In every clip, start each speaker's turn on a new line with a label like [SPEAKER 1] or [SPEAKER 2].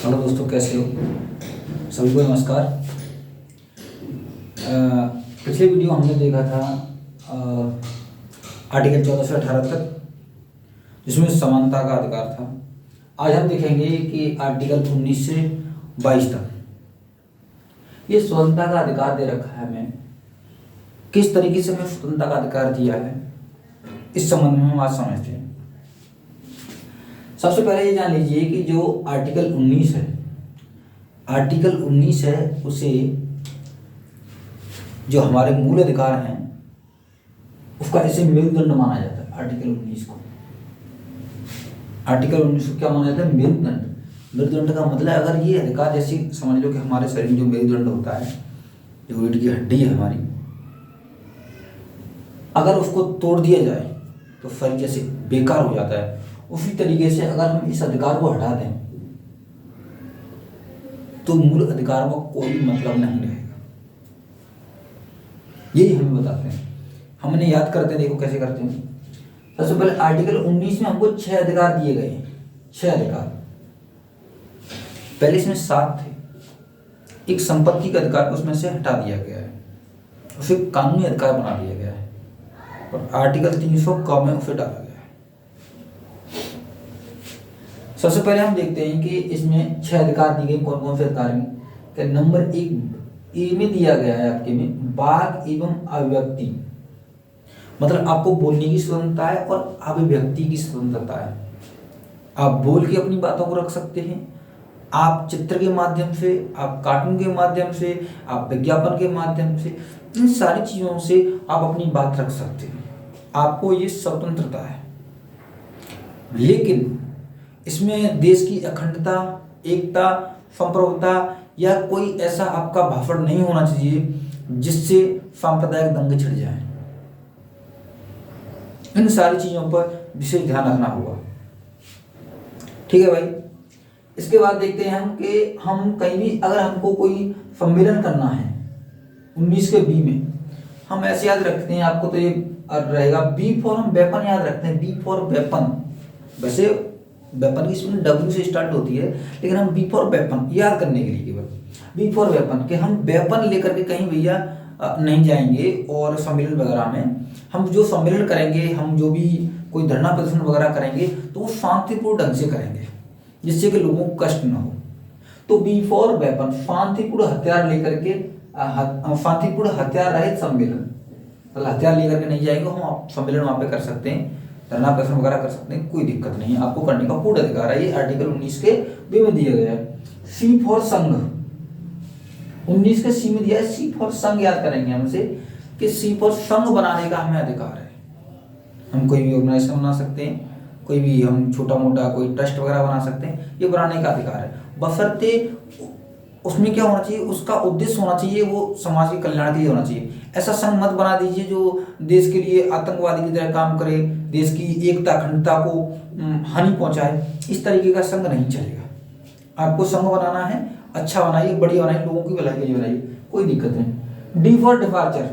[SPEAKER 1] Hello दोस्तों, कैसे हो? सभी को नमस्कार। पिछले वीडियो हमने देखा था आर्टिकल 14 से 18 तक, जिसमें समानता का अधिकार था। आज हम देखेंगे कि आर्टिकल 19 से 22 तक ये स्वतंत्रता का अधिकार दे रखा है। हमें किस तरीके से हमें स्वतंत्रता का अधिकार दिया है, इस संबंध में हम आज समझते हैं। सबसे पहले ये जान लीजिए कि जो आर्टिकल 19 है, आर्टिकल 19 है उसे जो हमारे मूल अधिकार हैं उसका ऐसे मेरुदंड माना जाता है। आर्टिकल 19 को आर्टिकल 19 को क्या माना जाता है? मेरुदंड। मेरुदंड का मतलब अगर ये अधिकार, जैसे समझ लो कि हमारे शरीर में जो मेरुदंड होता है, जो रीढ़ की हड्डी है हमारी, अगर उसको तोड़ दिया जाए तो शरीर जैसे बेकार हो जाता है। उसी तरीके से अगर हम इस अधिकार को हटा दें तो मूल अधिकारों का कोई मतलब नहीं रहेगा। यही हमें बताते हैं। हमने याद करते हैं, देखो कैसे करते हैं। सबसे पहले आर्टिकल 19 में हमको 6 अधिकार दिए गए हैं। 6 अधिकार, पहले इसमें 7 थे। एक संपत्ति का अधिकार उसमें से हटा दिया गया है, उसे कानूनी अधिकार बना दिया गया है, और आर्टिकल 300 में उसे डाला गया है। सबसे पहले हम देखते हैं कि इसमें 6 अधिकार दिए गए। कौन कौन से अधिकार हैं? नंबर 1 ए में दिया गया है आपके में, वाक एवं अभिव्यक्ति, मतलब आपको बोलने की स्वतंत्रता है और अभिव्यक्ति की स्वतंत्रता है। आप बोल के अपनी बातों को रख सकते हैं, आप चित्र के माध्यम से, आप कार्टून के माध्यम से, आप विज्ञापन के माध्यम से, इन सारी चीजों से आप अपनी बात रख सकते हैं। आपको ये स्वतंत्रता है। लेकिन इसमें देश की अखंडता, एकता, संप्रभुता या कोई ऐसा आपका भाषण नहीं होना चाहिए जिससे सांप्रदायिक दंगे छिड़ जाएं। इन सारी चीजों पर विशेष ध्यान रखना होगा। ठीक है भाई। इसके बाद देखते हैं हम कि हम कहीं भी अगर हमको कोई सम्मेलन करना है 19 के बी में, हम ऐसे याद रखते हैं, आपको तो ये रहेगा, बी फॉर, हम वेपन याद रखते हैं, बी फॉर वेपन। वैसे वेपन की स्पेलिंग डब्ल्यू से स्टार्ट होती है, लेकिन हम बी फॉर वेपन याद करने के लिए केवल बी फॉर वेपन, कि हम वेपन लेकर के कहीं भैया नहीं जाएंगे। और सम्मेलन वगैरह में हम जो सम्मेलन करेंगे, हम जो भी कोई धरना प्रदर्शन वगैरह करेंगे तो वो शांतिपूर्ण ढंग से करेंगे, जिससे कि लोगों को कष्ट न हो। तो बी फॉर वेपन, शांतिपूर्ण हथियार लेकर के, शांतिपूर्ण हथियार रहित सम्मेलन, मतलब हथियार लेकर के नहीं जाएंगे हम, सम्मेलन वहां पे कर सकते हैं, धरना प्रदर्शन वगैरह कर सकते हैं, कोई दिक्कत नहीं है, आपको करने का पूर्ण अधिकार है। ये आर्टिकल 19 के बी में दिया गया है। सी फॉर संघ, 19 के सी में दिया है सी फॉर संघ। याद करेंगे हमसे कि सी फॉर संघ बनाने का हमें अधिकार है। हम कोई भी ऑर्गेनाइजेशन बना सकते हैं, कोई भी हम छोटा मोटा कोई ट्रस्ट वगैरह बना सकते हैं, ये बनाने का अधिकार है। बशर्ते उसमें क्या होना चाहिए, उसका उद्देश्य होना चाहिए वो समाज के कल्याण के लिए होना चाहिए। ऐसा संघ मत बना दीजिए जो देश के लिए आतंकवादी की तरह काम करे, देश की एकता अखंडता को हानि पहुंचाए। इस तरीके का संघ नहीं चलेगा। आपको संघ बनाना है, अच्छा बनाइए, बढ़िया बनाइए, लोगों की भलाई के लिए बनाइए, कोई दिक्कत नहीं। D for departure,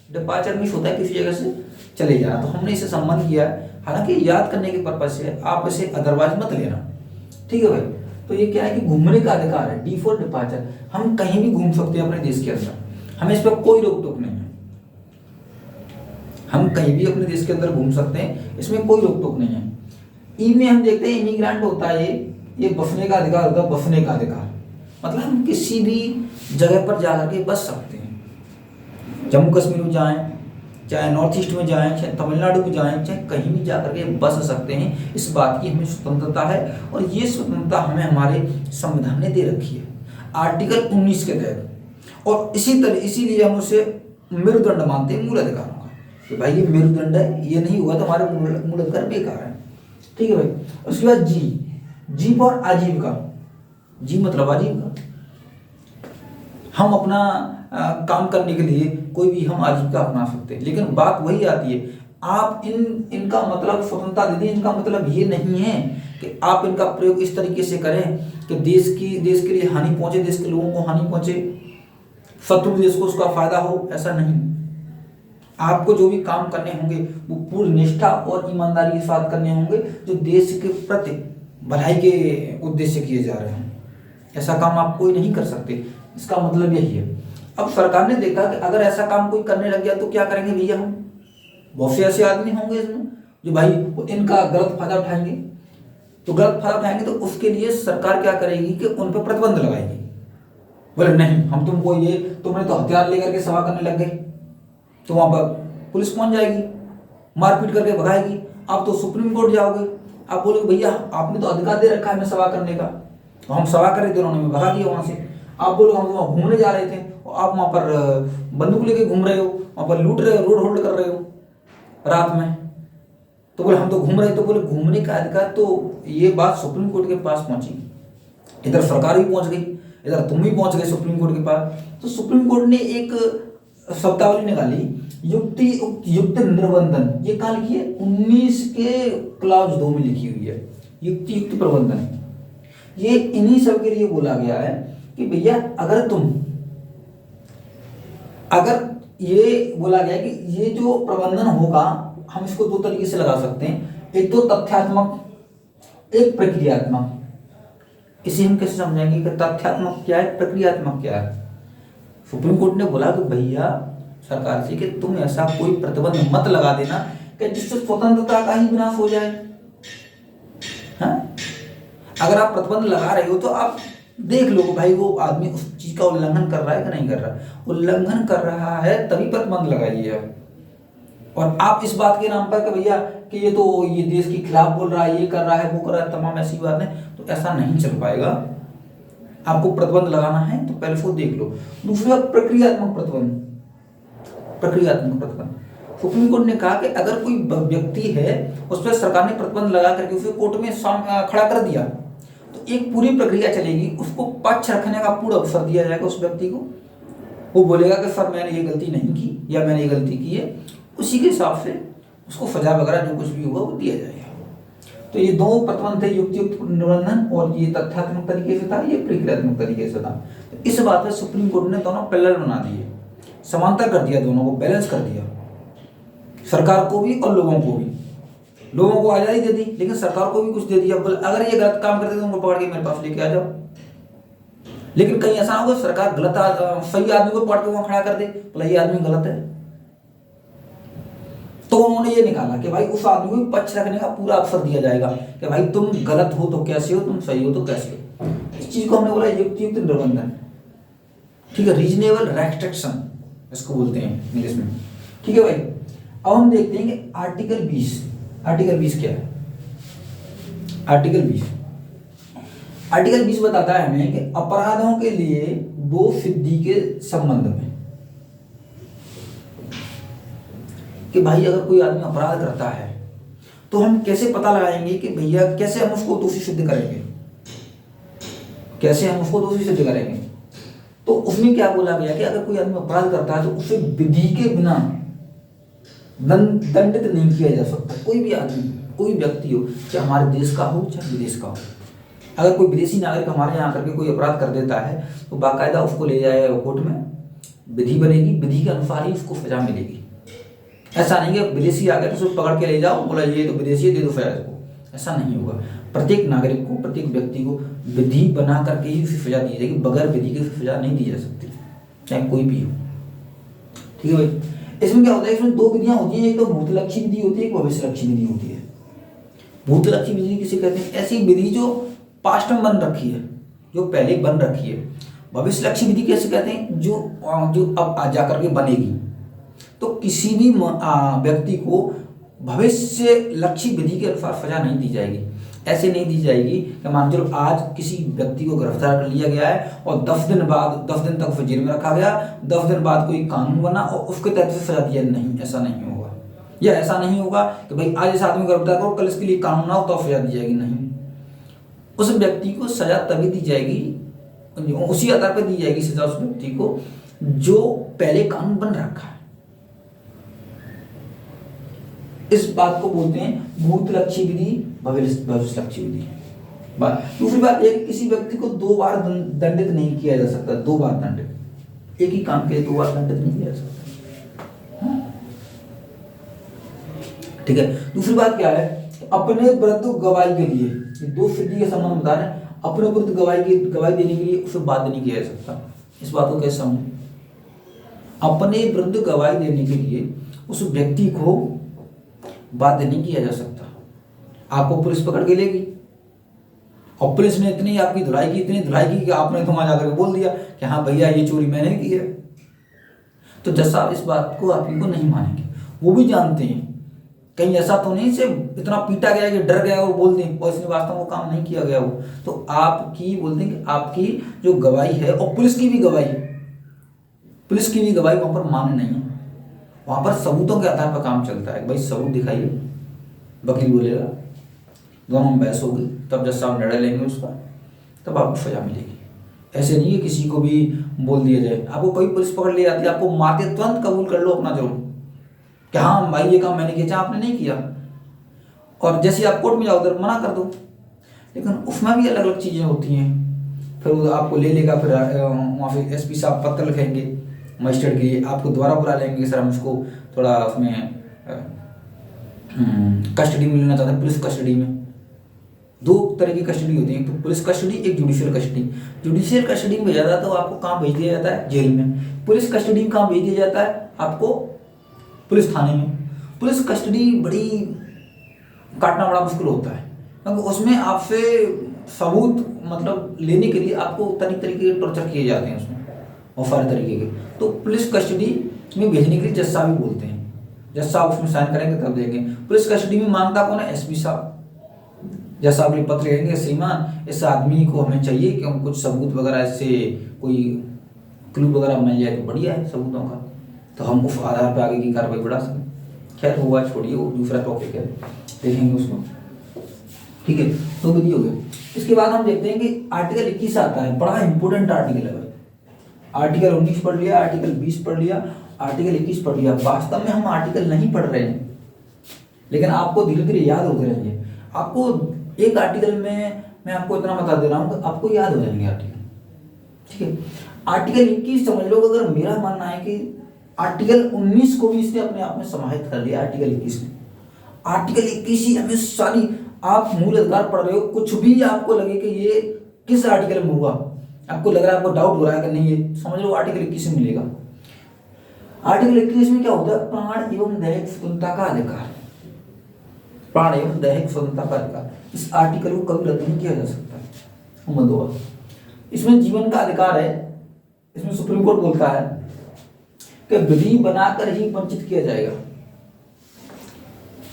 [SPEAKER 1] departure means होता है किसी जगह से चले जाना, तो हमने इसे संबंध किया है, हालांकि याद करने के पर्पज से, आप इसे अदरवाइज मत लेना। ठीक है भाई। तो ये क्या है कि घूमने का अधिकार है, डी फॉर डिपार्चर। हम कहीं भी घूम सकते हैं अपने देश के अंदर, हमें इस पर कोई रोक टोक नहीं है। हम कहीं भी अपने देश के अंदर घूम सकते हैं, इसमें कोई रोक टोक नहीं है। ई में हम देखते हैं इमिग्रेंट होता है, ये बसने का अधिकार होता है, बसने का अधिकार मतलब हम किसी भी जगह पर जाकर के बस सकते हैं। जम्मू कश्मीर में जाएं, चाहे नॉर्थ ईस्ट में जाएं, चाहे तमिलनाडु में जाएं, चाहे कहीं भी जाकर के बस सकते हैं। इस बात की हमें स्वतंत्रता है, और ये स्वतंत्रता हमें हमारे संविधान ने दे रखी है आर्टिकल 19 के तहत। और इसीलिए हम उसे मेरुदंड मानते हैं मूल अधिकारों का, कि भाई ये मेरुदंड है, ये नहीं हुआ तो हमारे मूल अधिकार बेकार है। ठीक है भाई। उसके बाद जी फॉर आजीविका। जी मतलब आजीविका। हम अपना काम करने के लिए कोई भी हम आजीविका अपना सकते हैं, लेकिन बात वही आती है, आप इनका मतलब स्वतंत्रता दे दें। इनका मतलब ये नहीं है कि आप इनका प्रयोग इस तरीके से करें कि देश के लिए हानि पहुंचे, देश के लोगों को हानि पहुंचे, शत्रु देश को उसका फायदा हो, ऐसा नहीं। आपको जो भी काम करने होंगे वो पूर्ण निष्ठा और ईमानदारी के साथ करने होंगे, जो देश के प्रति भलाई के उद्देश्य किए जा रहे हैं। ऐसा काम आप कोई नहीं कर सकते, इसका मतलब यही है। अब सरकार ने देखा कि अगर ऐसा काम कोई करने लग गया तो क्या करेंगे भैया हम, बहुत से ऐसे आदमी होंगे इसमें जो भाई इनका गलत फायदा उठाएंगे। तो गलत फायदा उठाएंगे तो उसके लिए सरकार क्या करेगी कि उन पर प्रतिबंध लगाएगी। बोले नहीं हम तुमको ये, तुमने तो हथियार लेकर के सभा करने लग गए, तो वहां पर पुलिस पहुंच जाएगी, मारपीट करके भगाएगी, आप तो सुप्रीम कोर्ट जाओगे। आप बोलोगे भैया आपने तो अधिकार दे रखा है हमें सभा करने का, तो हम सभा कर रहे थे, उन्होंने भगा दिया वहां से। आप बोलोगे हम वहां घूमने जा रहे थे और आप वहां पर बंदूक लेके घूम रहे हो, वहां पर लूट रहे हो, रोड होल्ड कर रहे हो रात में, तो बोले हम तो घूम रहे, तो बोले घूमने का अधिकार, तो ये बात सुप्रीम कोर्ट के पास पहुंची, इधर सरकार भी पहुंच गई, इधर तुम भी पहुंच गए सुप्रीम कोर्ट के पास। तो सुप्रीम कोर्ट ने एक शब्दावली निकाली, युक्ति युक्त निर्बंधन, ये कहाँ लिखी है 19 के क्लॉज 2 में लिखी हुई है, युक्ति युक्त प्रबंधन। ये इन्हीं सब के लिए बोला गया है कि भैया अगर ये बोला गया कि ये जो प्रबंधन होगा हम इसको 2 तरीके से लगा सकते हैं, एक तो तथ्यात्मक, एक प्रक्रियात्मक। इसे हम कैसे समझेंगे कि तथ्यात्मक क्या है, प्रक्रियात्मक क्या है। सुप्रीम कोर्ट ने बोला कि भैया सरकार से कि तुम ऐसा कोई प्रतिबंध मत लगा देना कि जिससे स्वतंत्रता का ही विनाश हो जाए। हाँ? अगर आप प्रतिबंध लगा रहे हो तो आप देख लो भाई वो आदमी उस चीज का उल्लंघन कर रहा है कि नहीं कर रहा है। उल्लंघन कर रहा है तभी प्रतिबंध लगाइए आप। और आप इस बात के नाम पर कि भैया कि ये तो ये देश के खिलाफ बोल रहा है, ये कर रहा है, वो कर रहा है, तमाम ऐसी बातें, तो ऐसा नहीं चल पाएगा। आपको प्रतिबंध लगाना है तो पहले उसको देख लो। दूसरा प्रक्रियात्मक प्रतिबंध, प्रक्रियात्मक प्रतिबंध। सुप्रीम कोर्ट ने कहा कि अगर कोई व्यक्ति है उस पर सरकार ने प्रतिबंध लगा करके उसे कोर्ट में खड़ा कर दिया तो एक पूरी प्रक्रिया चलेगी, उसको पक्ष रखने का पूरा अवसर दिया जाएगा उस व्यक्ति को। वो बोलेगा कि सर मैंने ये गलती नहीं की या मैंने ये गलती की है, उसी के हिसाब से उसको सजा वगैरह जो कुछ भी होगा वो दिया जाएगा। तो ये 2 प्रतिबंध थे, युक्तियुक्त निबंधन, और ये तथ्यात्मक तरीके से था, ये प्रक्रियात्मक तरीके से था। तो इस बात पर सुप्रीम कोर्ट ने दोनों पैरेलल बना दिए, समांतर कर दिया, दोनों को बैलेंस कर दिया, सरकार को भी और लोगों को भी। लोगों को आजादी दे दी लेकिन सरकार को भी कुछ दे दिया, अगर ये गलत काम करते तो उनको पकड़ के मेरे पास लेके आ जाओ। लेकिन कहीं ऐसा होगा सरकार सही आदमी को पकड़ के वहां खड़ा कर दे, बोला ये आदमी गलत है, तो उन्होंने ये निकाला कि भाई उस आदमी को पक्ष रखने का पूरा अवसर दिया जाएगा कि भाई तुम गलत हो तो कैसे हो, तुम सही हो तो कैसे हो। इस चीज को हमने बोला युक्तियुक्त निबंधन, ठीक है, रीजनेबल रेस्ट्रिक्शन इसको बोलते हैं इंग्लिश में, ठीक है भाई। अब हम देखते हैं कि आर्टिकल 20, आर्टिकल 20 क्या है। आर्टिकल 20 बताता है हमें कि अपराधों के लिए 2 सिद्धि के संबंध में, कि भाई अगर कोई आदमी अपराध करता है तो हम कैसे पता लगाएंगे कि भैया कैसे हम उसको दोषी सिद्ध करेंगे, कैसे हम उसको दोषी सिद्ध करेंगे। तो उसमें क्या बोला गया कि अगर कोई आदमी अपराध करता है तो उसे विधि के बिना दंडित नहीं किया जा सकता। कोई भी आदमी, कोई व्यक्ति हो, चाहे हमारे देश का हो चाहे विदेश का हो, अगर कोई विदेशी नागरिक हमारे यहाँ आकर के कोई अपराध कर देता है तो बाकायदा उसको ले जाएगा कोर्ट में, विधि बनेगी, विधि के अनुसार ही उसको सजा मिलेगी। ऐसा नहीं है विदेशी आ गया तो उसको पकड़ के ले जाओ, बोला ये तो विदेशी है दे दो सजा इसको, ऐसा नहीं होगा। प्रत्येक नागरिक को, प्रत्येक व्यक्ति को विधि बना करके ही उसे सजा दी जाएगी, बगैर विधि के सजा नहीं दी जा सकती, चाहे कोई भी हो, ठीक है भाई। इसमें क्या होता है, इसमें 2 विधियां होती हैं, एक तो भूतलक्षी विधि होती है, एक भविष्यलक्षी विधि होती है। भूतलक्षी विधि किसे कहते हैं, ऐसी विधि जो पास्ट में बन रखी है, जो पहले बन रखी है। भविष्यलक्षी विधि कैसे कहते हैं, जो अब आ जा करके बनेगी। तो किसी भी व्यक्ति को भविष्य लक्षी विधि के अनुसार सजा नहीं दी जाएगी। ऐसे नहीं दी जाएगी कि मान चलो आज किसी व्यक्ति को गिरफ्तार कर लिया गया है और 10 दिन तक उसे जेल में रखा गया, 10 दिन बाद कोई कानून बना और उसके तहत से सजा दिया, नहीं, ऐसा नहीं होगा। या ऐसा नहीं होगा कि भाई आज इस आदमी को गिरफ्तार करो, कल इसके लिए कानून ना हो तो सजा दी जाएगी, नहीं। उस व्यक्ति को सजा तभी दी जाएगी, उसी आधार पर दी जाएगी सजा उस व्यक्ति को जो पहले कानून बन रखा है। इस बात को बोलते हैं भूतलक्षी विधि, भविष्यलक्षी विधि। दूसरी बात यह कि किसी व्यक्ति को 2 बार दंडित नहीं किया जा सकता, 2 बार दंडित, एक ही काम के लिए 2 बार दंडित नहीं किया जा सकता, ठीक है। दूसरी बात क्या है, अपने विरुद्ध गवाही के लिए, ये 2 सिद्धि के संबंध बता रहे हैं, अपने विरुद्ध गवाही देने के लिए उसे बाध्य नहीं किया जा सकता। इस बात को कैसे समझें? अपने विरुद्ध गवाही देने के लिए उस व्यक्ति को बाध्य नहीं किया जा सकता। आपको पुलिस पकड़ के लेगी और पुलिस ने इतनी आपकी धुलाई की कि आपने तो वहां जाकर बोल दिया कि हाँ भैया ये चोरी मैंने की है, तो जज साहब इस बात को आप ही को नहीं मानेंगे। वो भी जानते हैं कहीं ऐसा तो नहीं से इतना पीटा गया कि डर गया और बोल दें और इसने वास्तव में वो काम नहीं किया गया हो, तो आपकी बोलते हैं कि आपकी जो गवाही है और पुलिस की भी गवाही वहां पर मान्य नहीं है। वहां पर सबूतों के आधार पर काम चलता है। भाई सबूत दिखाइए, वकील बोलेगा, दोनों में बहस होगी, तब जज साहब निर्णय लेंगे उसका, तब आपको सजा मिलेगी। ऐसे नहीं है किसी को भी बोल दिया जाए। आपको कोई पुलिस पकड़ ले जाती है, आपको मार के तुरंत कबूल कर लो अपना जुर्म कि हाँ भाई ये काम मैंने किया, चाहे आपने नहीं किया, और जैसे आप कोर्ट में जाओ उधर मना कर दो। लेकिन उसमें भी अलग अलग चीज़ें होती हैं। फिर वो आपको ले लेगा, फिर वहाँ फिर एसपी साहब पत्र लिखेंगे मजिस्ट्रेट के, आपको दोबारा बुला लेंगे कि सर हम उसको थोड़ा उसमें कस्टडी में लेना चाहते हैं। पुलिस कस्टडी में दो तरह की कस्टडी होती है, एक तो पुलिस कस्टडी, एक जुडिशियल कस्टडी। जुडिशियल कस्टडी में ज़्यादा तो आपको कहाँ भेज दिया जाता है? जेल में। पुलिस कस्टडी में कहाँ भेज दिया जाता है? आपको पुलिस थाने में। पुलिस कस्टडी बड़ी काटना बड़ा मुश्किल होता है, क्योंकि उसमें आपसे सबूत मतलब लेने के लिए आपको तरीके के टॉर्चर किए जाते हैं उसमें, और सारे तरीके के। तो पुलिस कस्टडी में भेजने के लिए जज साहब भी बोलते हैं, जज साहब उसमें साइन करेंगे तब देंगे। पुलिस कस्टडी में मांगता कौन है? एसपी साहब। जज साहब के पत्र कहेंगे श्रीमान इस आदमी को हमें चाहिए कि हम कुछ सबूत वगैरह इससे कोई क्लू वगैरह मिल जाए तो बढ़िया है सबूतों का, तो हम उस आधार पर आगे की कार्रवाई बढ़ा सकें। खैर हुआ छोड़िए, वो दूसरा टॉपिक है, देखेंगे उसको। ठीक है, तो विधि हो गया। इसके बाद हम देखते हैं कि आर्टिकल 21 आता है, बड़ा इंपॉर्टेंट आर्टिकल है भाई। आर्टिकल 19 पढ़ लिया, आर्टिकल 20 पढ़ लिया, आर्टिकल 21 पढ़ लिया। वास्तव में हम आर्टिकल नहीं पढ़ रहे हैं, लेकिन आपको धीरे धीरे याद होते रहेंगे। आपको एक आर्टिकल में मैं आपको इतना बता दे रहा हूँ कि आपको याद हो जाएंगे आर्टिकल। ठीक है, आर्टिकल 21 समझ लो। अगर मेरा मानना है कि आर्टिकल 19 को भी इसने अपने आप में समाहित कर लिया आर्टिकल 21 में। आर्टिकल 21 ही हमें सारी, आप मूल अधिकार पढ़ रहे हो, कुछ भी आपको लगे कि ये किस आर्टिकल में हुआ, आपको लग रहा है, आपको डाउट हो रहा है कि नहीं, ये समझ लो आर्टिकल 21 में मिलेगा। आर्टिकल 21 में क्या होता है? प्राण एवं दैहिक स्वतंत्रता का अधिकार। प्राण एवं दैहिक स्वतंत्रता का अधिकार, इस आर्टिकल को कभी रद्द नहीं किया जा सकता। नंबर 2, इसमें जीवन का अधिकार है। इसमें सुप्रीम कोर्ट बोलता है कि विधि बनाकर ही वंचित किया जाएगा।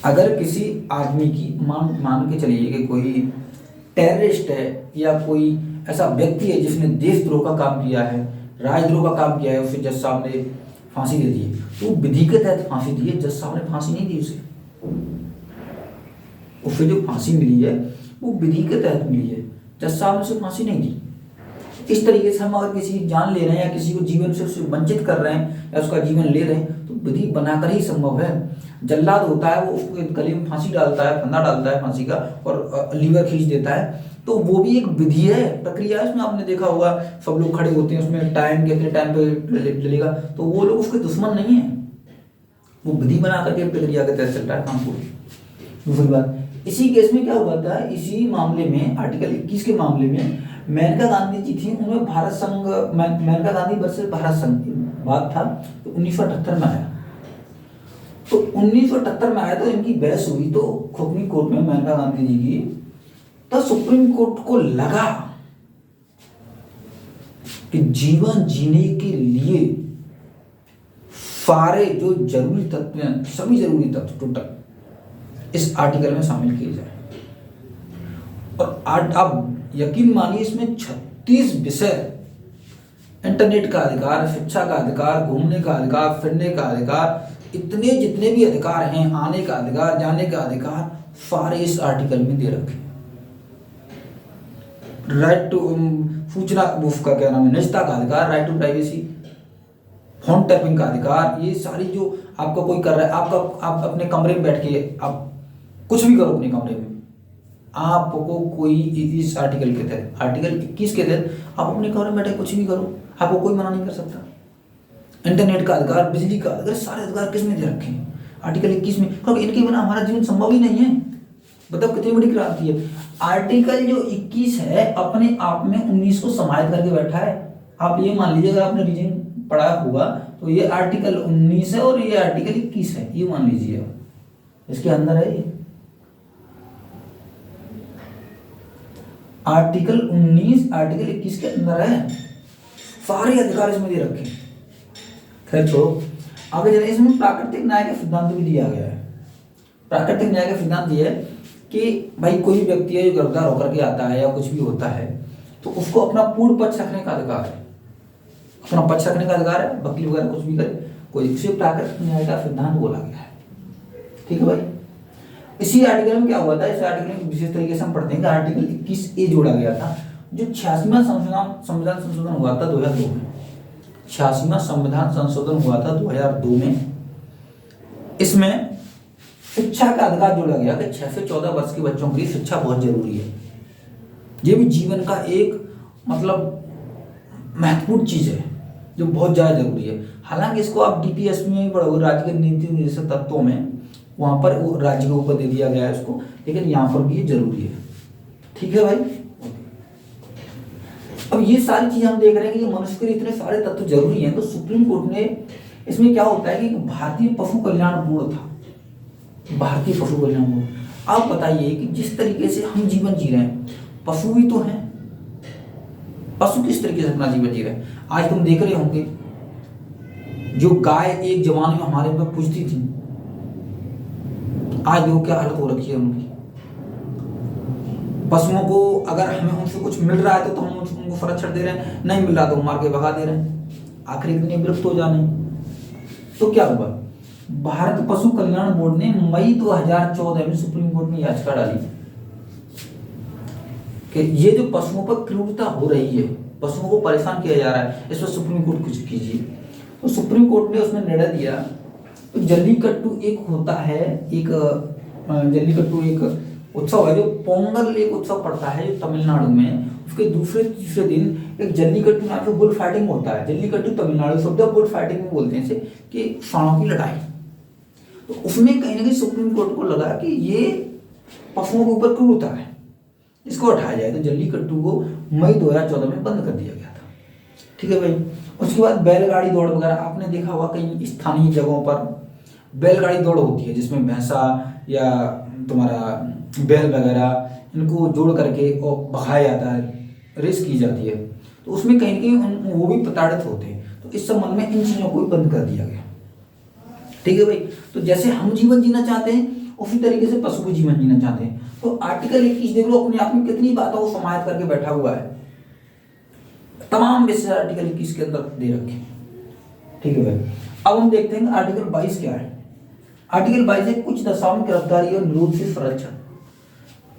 [SPEAKER 1] अगर किसी आदमी की मान के चलिए कि कोई टेररिस्ट है या कोई ऐसा व्यक्ति है जिसने देशद्रोह का काम किया है, राजद्रोह का काम किया है, उसे जज साहब ने फांसी दे दी, तो विधि के तहत फांसी दी है, जज साहब ने फांसी नहीं दी उसे जो फांसी मिली है वो विधि के तहत मिली है, जज साहब ने उसे फांसी नहीं दी। इस तरीके से हम अगर किसी की जान ले रहे हैं या किसी को जीवन से उससे वंचित कर रहे हैं या उसका जीवन ले रहे हैं, तो विधि बनाकर ही संभव है। जल्लाद होता है, वो उसको गले में फांसी डालता है, फंदा डालता है फांसी का और लीवर खींच देता है, तो वो भी एक विधि है, प्रक्रिया है। उसमें आपने देखा होगा सब लोग खड़े होते हैं, उसमें टाइम कितने टाइम पे चलेगा, तो वो लोग उसके दुश्मन नहीं है, वो विधि बना करके प्रक्रिया के तहत चल रहा है काम पूरी। दूसरी बात, इसी केस में क्या हुआ था, इसी मामले में आर्टिकल 21 के मामले में मेनका गांधी जी थी, उन्हें भारत संघ, मेनका गांधी वर्सेस भारत संघ बात था, तो 1978 में आया। तो 1978 में आया तो इनकी बहस हुई तो सुप्रीम कोर्ट में मेनका गांधी जी की, तो सुप्रीम कोर्ट को लगा कि जीवन जीने के लिए सारे जो जरूरी तत्व हैं, सभी जरूरी तत्व टोटल इस आर्टिकल में शामिल किए जाए। और आप यकीन मानिए इसमें 36 विषय, इंटरनेट का अधिकार, शिक्षा का अधिकार, घूमने का अधिकार, फिरने का अधिकार, इतने जितने भी अधिकार हैं, आने का अधिकार, जाने का अधिकार, सारे इस आर्टिकल में दे रखे। राइट टू सूचना, उसका क्या नाम है, निजता का अधिकार, right to privacy, phone tapping का अधिकार, ये सारी जो आपका कोई कर रहा है, आप अपने कमरे में बैठ के आप कुछ भी करो अपने कमरे में, आपको कोई इस आर्टिकल के तहत, आर्टिकल 21 के तहत आप अपने कमरे में बैठे कुछ भी करो, आपको कोई मना नहीं कर सकता। इंटरनेट का अधिकार, बिजली का अधिकार, सारे अधिकार किस में दे रखे हैं? आर्टिकल 21 में, क्योंकि इनके बिना हमारा जीवन संभव ही नहीं है। बताओ कितनी बड़ी क्रांति है। आर्टिकल जो 21 है अपने आप में 19 को समाहित करके बैठा है। आप ये मान लीजिए, अगर आपने रीजनिंग पढ़ा हुआ तो ये आर्टिकल 19 है और ये आर्टिकल 21 है, ये मान लीजिए आप, इसके अंदर है ये आर्टिकल 19 आर्टिकल 21 के अंदर है, सारे अधिकार इसमें दे रखे। खैर छोड़ो, आगे चले। इसमें प्राकृतिक न्याय का सिद्धांत भी दिया गया है। प्राकृतिक न्याय का सिद्धांत ये है कि भाई कोई व्यक्ति है जो गिरफ्तार होकर के आता है या कुछ भी होता है तो उसको अपना पूर्ण पक्ष रखने का अधिकार है, अपना पक्ष रखने का अधिकार है, वकील वगैरह कुछ भी करे कोई, उसे प्राकृतिक न्याय का सिद्धांत बोला गया है। ठीक है भाई। इसी आर्टिकल में क्या हुआ था, इस आर्टिकल में विशेष तरीके से हम पढ़ते हैं कि आर्टिकल 21A जोड़ा गया था, जो 86वां संविधान संशोधन हुआ था 2002 में। 86वां संविधान संशोधन हुआ था 2002 में। इसमें शिक्षा का अधिकार जोड़ा गया कि 6 से 14 वर्ष के बच्चों के लिए शिक्षा बहुत जरूरी है। ये भी जीवन का एक मतलब महत्वपूर्ण चीज है जो बहुत ज्यादा जरूरी है। हालांकि इसको आप डीपीएस में भी पढ़ोगे, राज्य के नीति निर्देशक तत्वों में, वहां पर वो राज्य के ऊपर दे दिया गया है उसको, लेकिन यहाँ पर भी ये जरूरी है। ठीक है भाई। अब ये सारी चीजें हम देख रहे हैं कि ये मनुष्य के लिए इतने सारे तत्व जरूरी हैं, तो सुप्रीम कोर्ट ने इसमें क्या होता है कि भारतीय पशु कल्याण बोर्ड था, भारतीय पशु कल्याण बोर्ड। आप बताइए कि जिस तरीके से हम जीवन जी रहे हैं, पशु भी तो हैं, पशु किस तरीके से अपना जीवन जी रहे हैं। आज तुम देख रहे होंगे जो गाय एक जमाने में हमारे में पूजती थी, आज देखो क्या हालत हो रखी है उनकी। पशुओं को अगर हमें उनसे कुछ मिल रहा है तो हम उनको संरक्षण दे रहे हैं, नहीं मिल रहा तो मार के भगा दे रहे हैं, आखिर एक दिन विलुप्त हो जाने। तो क्या हुआ, भारत पशु कल्याण बोर्ड ने मई 2014 में सुप्रीम कोर्ट में याचिका डाली कि ये जो पशुओं पर क्रूरता हो रही है, पशुओं को परेशान किया जा रहा है, इस पर सुप्रीम कोर्ट कुछ कीजिए। तो सुप्रीम कोर्ट ने उसमें निर्णय दिया। तो जल्लीकट्टू एक होता है, एक जल्लीकट्टू एक उत्सव है जो पोंगल एक उत्सव पड़ता है जो तमिलनाडु में, उसके दूसरे तीसरे दिन एक जल्लीकट्टू नाम से बुल फाइटिंग होता है। जल्लीकट्टू तमिलनाडु शब्द बुल फाइटिंग में बोलते हैं इसे, कि सांडों की लड़ाई। तो उसमें कहीं ना कहीं सुप्रीम कोर्ट को लगा कि ये पशुओं के ऊपर क्रूरता है, इसको हटाया जाए। तो जल्लीकट्टू को मई 2014 में बंद कर दिया गया था। ठीक है भाई। उसके बाद बैलगाड़ी दौड़ वगैरह आपने देखा होगा, कई स्थानीय जगहों पर बैलगाड़ी दौड़ होती है जिसमें भैंसा या तुम्हारा बैल वगैरह इनको जोड़ करके और भगाया जाता है, रेस की जाती है। तो उसमें कहीं ना कहीं वो भी प्रताड़ित होते हैं। तो इस संबंध में इन चीजों को भी बंद कर दिया गया। ठीक है भाई। तो जैसे हम जीवन जीना चाहते हैं उसी तरीके से पशु भी जीवन जीना चाहते हैं। तो आर्टिकल 21 देख लो अपने आप में कितनी बातों को समाहित करके बैठा हुआ है, तमाम विषय आर्टिकल 21 के अंदर दे रखे। ठीक है भाई। अब हम देखते हैं आर्टिकल 22 क्या है। आर्टिकल 22 है कुछ दशाओं में गिरफ्तारी और निरोध से संरक्षण।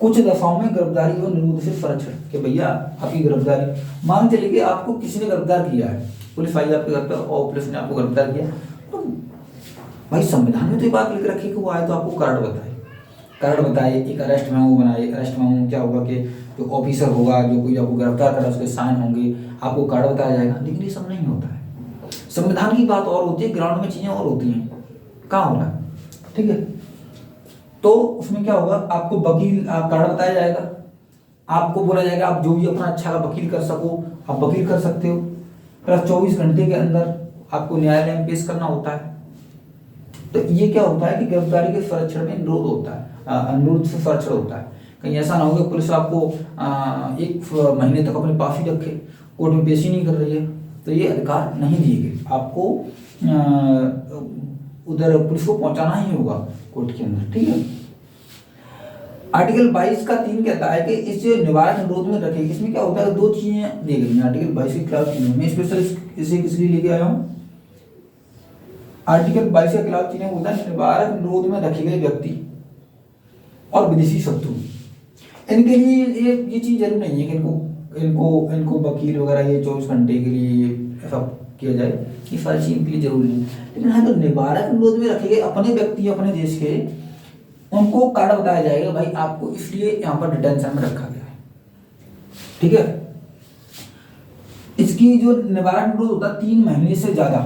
[SPEAKER 1] कुछ दशाओं में गिरफ्तारी और निरोध से संरक्षण कि भैया आपकी गिरफ्तारी, मान चलिए कि आपको किसी ने गिरफ्तार किया है, पुलिस आई आपके घर पर और पुलिस ने आपको गिरफ्तार किया, तो भाई संविधान में तो ये बात लिख रखी कि वो आए तो आपको कार्ड बताए, कार्ड बताए, एक अरेस्ट मेमो बनाए। अरेस्ट मेमो क्या होगा कि जो ऑफिसर होगा जो कोई आपको गिरफ्तार करा उसके साइन होंगे, आपको कार्ड बताया जाएगा। लेकिन ये सब नहीं होता है। संविधान की बात और होती है, ग्राउंड में चीजें और होती हैं, कहाँ हो रहा है। ठीक है। तो उसमें क्या होगा, आपको वकील कार्ड बताया जाएगा, आपको बोला जाएगा आप जो भी अपना अच्छा का वकील कर सको आप वकील कर सकते हो, प्लस 24 घंटे के अंदर आपको न्यायालय में पेश करना होता है। तो ये क्या होता है कि गिरफ्तारी के संरक्षण में निरोध होता है, निरोध से संरक्षण होता है। कहीं ऐसा ना हो कि पुलिस आपको 1 महीने तक अपने पास ही रखे, कोर्ट में पेश ही नहीं कर रही है, तो ये अधिकार नहीं दिए गए। आपको उधर पुलिस को पहुंचाना ही होगा कोर्ट के अंदर। ठीक है। आर्टिकल 22 का 3 कहता है कि इसे निवारक निरोध में रखे। इसमें क्या होता है, 2 चीजें दी गई हैं आर्टिकल 22 के खिलाफ चिन्ह में। स्पेशल इसे किस लिए लेके आया हूँ, आर्टिकल 22 के खिलाफ चिन्ह होता है निवारक निरोध में रखे गए व्यक्ति और विदेशी शत्रु। इनके लिए ये चीज जरूर नहीं है कि इनको वकील वगैरह ये 24 घंटे के लिए ऐसा किया जाए, ये सारी चीज इनके लिए जरूरी है। लेकिन हाँ, तो निवारक निरोध में रखे गए अपने व्यक्ति अपने देश के, उनको कार्ड बताया जाएगा भाई आपको इसलिए यहाँ पर डिटेंशन में रखा गया है। ठीक है। इसकी जो निवारक निरोध होता है 3 महीने से ज्यादा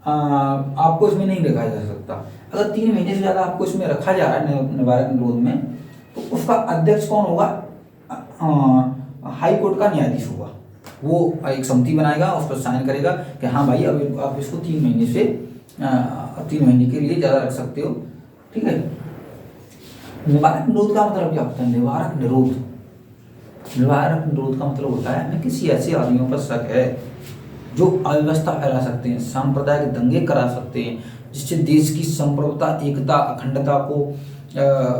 [SPEAKER 1] आपको इसमें नहीं रखा जा सकता। अगर 3 महीने से ज़्यादा आपको इसमें रखा जा रहा है निवारक निरोध में, तो उसका अध्यक्ष कौन होगा? हाई कोर्ट का न्यायाधीश होगा। वो एक समिति बनाएगा, उस पर साइन करेगा कि हाँ भाई अब आप इसको 3 महीने से 3 महीने के लिए ज़्यादा रख सकते हो। ठीक है। निवारक निरोध का मतलब क्या होता है? निवारक निरोध का मतलब होता है हमें किसी ऐसे आदमियों पर शक है जो अव्यवस्था फैला सकते हैं, सांप्रदायिक दंगे करा सकते हैं, जिससे देश की संप्रभुता, एकता, अखंडता को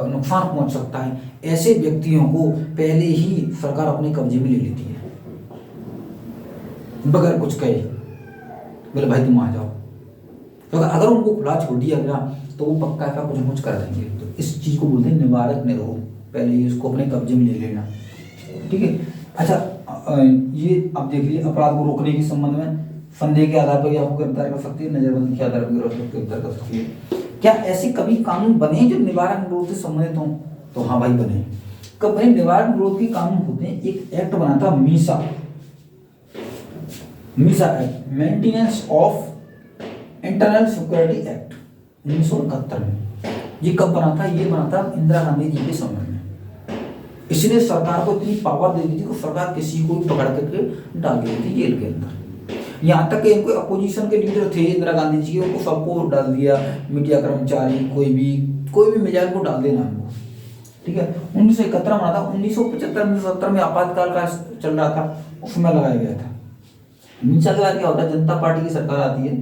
[SPEAKER 1] नुकसान पहुंच सकता है। ऐसे व्यक्तियों को पहले ही सरकार अपने कब्जे में ले लेती है बगैर कुछ कहे, बोले भाई तुम आ जाओ। तो अगर उनको खुला छोड़ दिया गया तो वो पक्का ऐसा कुछ न कुछ कर देंगे। तो इस चीज़ को बोलते हैं निवारक निरोध, पहले ही उसको अपने कब्जे में ले लेना। ठीक है। अच्छा, ये अब देख लीजिए, अपराध को रोकने के संबंध में संदेह के आधार पर आपको गिरफ्तार कर सकती है, नजरबंदी के आधार पर गिरफ्तार कर सकती है। क्या ऐसे कभी कानून बने जो निवारक निरोध से संबंधित हों? तो हाँ भाई बने। कब बने? निवारक निरोध के कानून होते हैं। एक एक्ट बना था Misa act, maintenance of internal security act 1971 में। ये कब बना था? ये बना था इंदिरा गांधी जी के समय में। इसलिए सरकार को इतनी पावर दे दी थी कि सरकार किसी को भी पकड़ करके डाल देती थी जेल के अंदर। यहाँ तक कि इनको अपोजिशन के लीडर थे इंदिरा गांधी जी के, उनको सबको डाल दिया, मीडिया कर्मचारी, कोई भी मिजाज को डाल देना उनको। ठीक है। 1971 बना था। 1975 में आपातकाल का चल रहा था, उसमें लगाया गया था। मीसा के बाद क्या होता है? जनता पार्टी की सरकार आती है।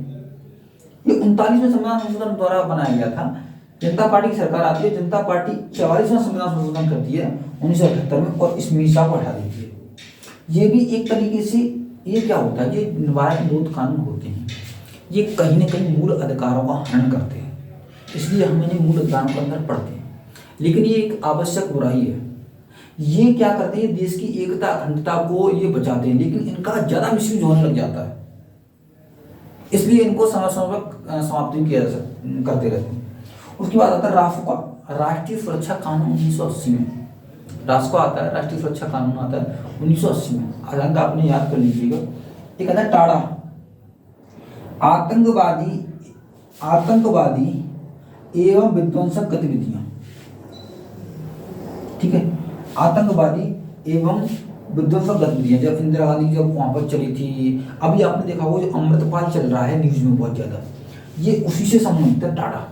[SPEAKER 1] ये 39वें संविधान संशोधन द्वारा बनाया गया था। जनता पार्टी की सरकार आती है, जनता पार्टी 44वां संविधान संशोधन करती है 1978 में, और इस मीसा को हटा देती है। ये भी एक तरीके से, ये क्या होता है? ये निवारक निरोध कानून होते हैं, ये कहीं ना कहीं मूल अधिकारों का हनन करते हैं, इसलिए हम इन्हें मूल अधिकारों के अंदर पढ़ते हैं। लेकिन ये एक आवश्यक बुराई है। ये क्या करते हैं? देश की एकता, अखंडता को ये बचाते हैं, लेकिन इनका ज्यादा मिसयूज होने लग जाता है, इसलिए इनको समय समय पर समाप्ति किया करते रहते हैं। उसके बाद आता है राफुका, राष्ट्रीय सुरक्षा कानून 1980 में। रास्को आता है, राष्ट्रीय सुरक्षा कानून आता है 1980 में। हालांकि आपने याद कर लीजिएगा। एक आता है टाड़ा, आतंकवादी एवं विध्वंसक गतिविधियां। ठीक है। आतंकवादी एवं विध्वंसक गतिविधियां जब इंदिरा गांधी जब वहां पर चली थी, अभी आपने देखा होगा जो अमृतपाल चल रहा है न्यूज में बहुत ज्यादा, ये उसी से संबंधित है टाड़ा।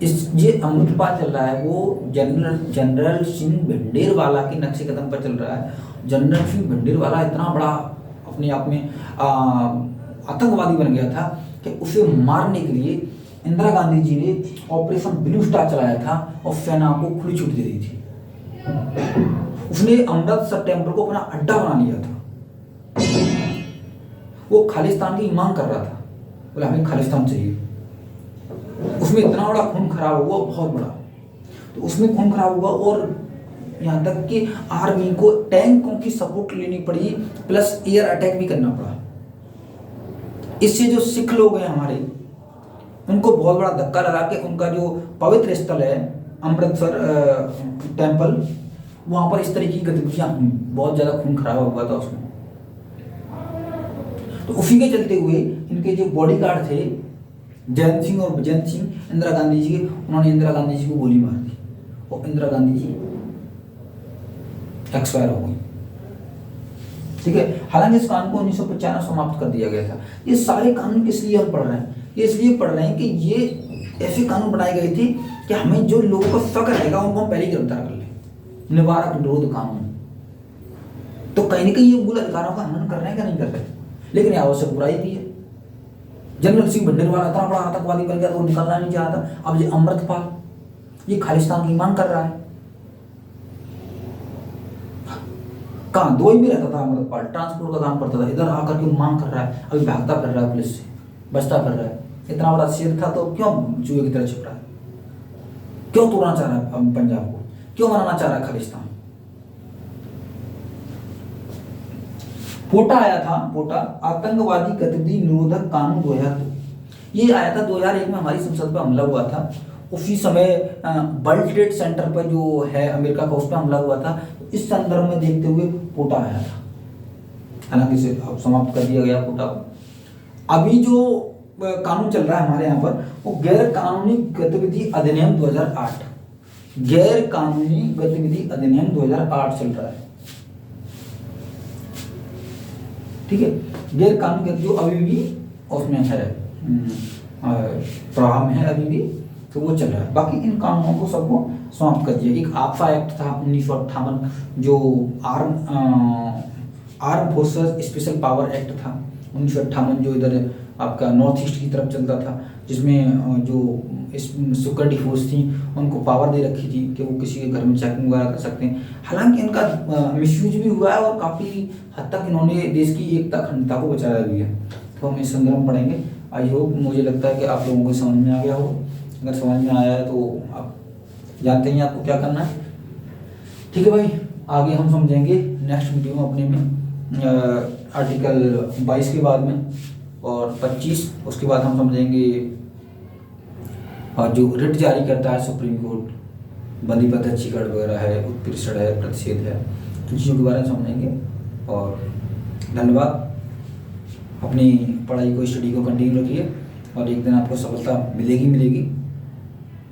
[SPEAKER 1] ये अमृतपाल चल रहा है वो जनरल सिंह भिंडेरवाला के नक्शे कदम पर चल रहा है। जनरल सिंह भिंडेरवाला इतना बड़ा अपने आप में आतंकवादी बन गया था कि उसे मारने के लिए इंदिरा गांधी जी ने ऑपरेशन ब्लू स्टार चलाया था और सेना को खुली छूट दे दी थी। उसने अमृतसर टेम्पल को अपना अड्डा बना लिया था। वो खालिस्तान की मांग कर रहा था, बोला हमें खालिस्तान चाहिए। उसमें इतना बड़ा खून खराब हुआ, बहुत बड़ा। तो उसमें खून खराब हुआ और यहाँ तक कि आर्मी को टैंकों की सपोर्ट लेनी पड़ी, प्लस एयर अटैक भी करना पड़ा। इससे जो सिख लोग हैं हमारे, उनको बहुत बड़ा धक्का लगा के उनका जो पवित्र स्थल है अमृतसर टेम्पल, वहां पर इस तरीके की गतिविधियां हुई, बहुत ज्यादा खून खराबा हुआ था उसमें। तो उसी के चलते हुए इनके जो बॉडीगार्ड थे जयंत सिंह और विजयंत सिंह इंदिरा गांधी जी के, उन्होंने इंदिरा गांधी जी को गोली मार दी और इंदिरा गांधी जी एक्सपायर हो गई। ठीक है। हालांकि इस कानून को 1995 समाप्त कर दिया गया था। ये सारे कानून किस लिए हम पढ़ रहे हैं? ये इसलिए पढ़ रहे हैं कि ये ऐसे कानून बनाए गए थे कि हमें जो लोगों को शक रहेगा उनको हम पहले गिरफ्तार कर लें। निवारक निरोध कानून तो कहीं ना कहीं ये मूल अधिकारों का हनन कर रहे हैं कि नहीं कर रहे, लेकिन ये आवश्यक बुराई भी है। जनरल सिंह भिंडेरवाला इतना बड़ा आतंकवादी बन गया तो वो निकलना नहीं चाहता। अब ये अमृतपाल, ये खालिस्तान की मांग कर रहा है। कहाँ दो ही में रहता था अमृतपाल, ट्रांसपोर्ट का काम करता था, इधर आकर के मांग कर रहा है, अभी भागता फिर रहा है, पुलिस से बचता फिर रहा है। इतना बड़ा शेर था तो क्यों चूहे की तरह छिप रहा है? क्यों तोड़ना चाह रहा है पंजाब को? क्यों बनाना चाह रहा है खालिस्तान? पोटा आया था, पोटा आतंकवादी गतिविधि निरोधक कानून 2002। ये आया था 2001 में, हमारी संसद पर हमला हुआ था। उसी समय वर्ल्ड ट्रेड सेंटर पर जो है अमेरिका का, उस पर हमला हुआ था। इस संदर्भ में देखते हुए पोटा आया था। हालांकि इसे अब समाप्त कर दिया गया पोटा को। अभी जो कानून चल रहा है हमारे यहाँ पर, वो गैर कानूनी गतिविधि अधिनियम 2008, गैर कानूनी गतिविधि अधिनियम 2008 चल रहा है। ठीक है, गैर कानूनी गतिविधि जो अभी भी उसमें है, प्रभाव में है अभी भी, तो वो चल रहा है। बाकी इन कानूनों को सबको समाप्त कर दिया। एक आपसा एक्ट था 1958 जो arm forces special power act था 1958, जो इधर आपका नॉर्थ ईस्ट की तरफ चलता था, जिसमें जो इस सिक्योरिटी फोर्स थी उनको पावर दे रखी थी कि वो किसी के घर में चेकिंग वगैरह कर सकते हैं। हालांकि इनका मिसयूज भी हुआ है और काफ़ी हद तक इन्होंने देश की एकता अखंडता को बचाया भी है। तो हम इस संदर्भ में पढ़ेंगे। आई होप, मुझे लगता है कि आप लोगों को समझ में आ गया होगा। अगर समझ में आया है तो आप जानते हैं आपको क्या करना है। ठीक है भाई, आगे हम समझेंगे नेक्स्ट वीडियो में अपने में आर्टिकल 22 के बाद में और 25, उसके बाद हम समझेंगे और जो रिट जारी करता है सुप्रीम कोर्ट, बंदी पदच्छीकरण वगैरह है, उत्प्रेषण है, प्रतिषेध है, इन चीज़ों के बारे में समझेंगे। और धन्यवाद। अपनी पढ़ाई को, स्टडी को कंटिन्यू रखिए और एक दिन आपको सफलता मिलेगी।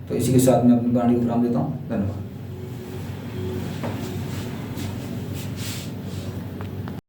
[SPEAKER 1] तो इसी के साथ मैं अपनी वाणी को विराम देता हूँ। धन्यवाद।